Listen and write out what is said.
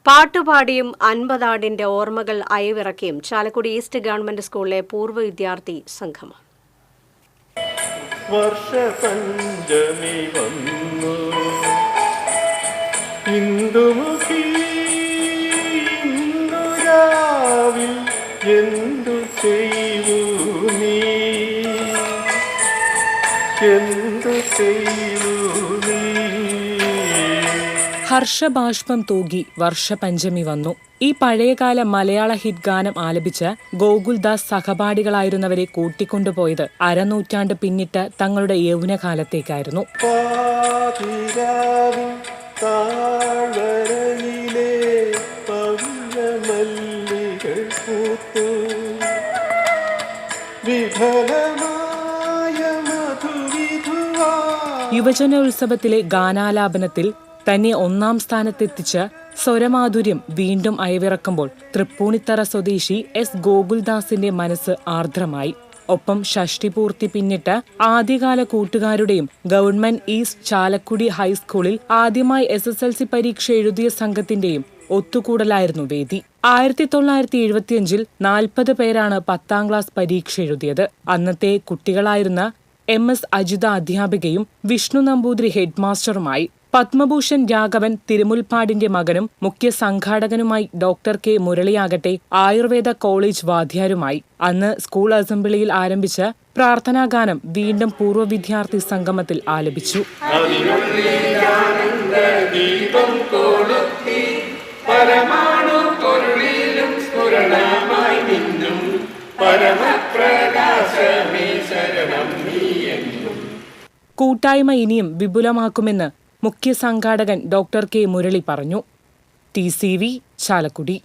പാട്ടുപാടിയും അൻപതാണ്ടിന്റെ ഓർമ്മകൾ അയവിറക്കിയും Chalakudy east government സ്കൂളിലെ പൂർവ്വ വിദ്യാർത്ഥി സംഗമം. വർഷപഞ്ചമി വന്നു ഇന്ദുമുഖി രാവിൽ എന്തു ചെയ്യൂ നീ എന്തു ചെയ്യൂ നീ. ഹർഷബാഷ്പം തൂകി വർഷപഞ്ചമി വന്നു. ഈ പഴയകാല മലയാള ഹിറ്റ് ഗാനം ആലപിച്ച് ഗോകുൽദാസ് സഹപാഠികളായിരുന്നവരെ കൂട്ടിക്കൊണ്ടുപോയത് അരനൂറ്റാണ്ട് പിന്നിട്ട് തങ്ങളുടെ യൗവനകാലത്തേക്കായിരുന്നു. യുവജനോത്സവത്തിലെ ഗാനാലാപനത്തിൽ തന്നെ ഒന്നാം സ്ഥാനത്തെത്തിച്ച് സ്വരമാധുര്യം വീണ്ടും അയവിറക്കുമ്പോൾ തൃപ്പൂണിത്തറ സ്വദേശി എസ് ഗോകുൽദാസിന്റെ മനസ്സ് ആർദ്രമായി. ഒപ്പം ഷഷ്ടിപൂർത്തി പിന്നിട്ട് ആദ്യകാല കൂട്ടുകാരുടെയും ഗവൺമെന്റ് ഈസ്റ്റ് ചാലക്കുടി ഹൈസ്കൂളിൽ ആദ്യമായി SSLC പരീക്ഷ എഴുതിയ സംഘത്തിന്റെയും ഒത്തുകൂടലായിരുന്നു വേദി. 1975 40 പേരാണ് 10ാം ക്ലാസ് പരീക്ഷ എഴുതിയത്. അന്നത്തെ കുട്ടികളായിരുന്ന MS അജിത അധ്യാപികയും വിഷ്ണു നമ്പൂതിരി ഹെഡ് മാസ്റ്ററുമായി. പത്മഭൂഷൺ രാഘവൻ തിരുമുൽപ്പാടിന്റെ മകനും മുഖ്യ സംഘാടകനുമായി ഡോക്ടർ K മുരളിയാകട്ടെ ആയുർവേദ കോളേജ് വാദ്യാരുമായി. അന്ന് സ്കൂൾ അസംബ്ലിയിൽ ആരംഭിച്ച പ്രാർത്ഥനാഗാനം വീണ്ടും പൂർവ്വ വിദ്യാർത്ഥി സംഗമത്തിൽ ആലപിച്ചു. കൂട്ടായ്മ ഇനിയും വിപുലമാക്കുമെന്ന് മുഖ്യ സംഘാടകൻ ഡോക്ടർ K മുരളി പറഞ്ഞു. TCV ചാലക്കുടി.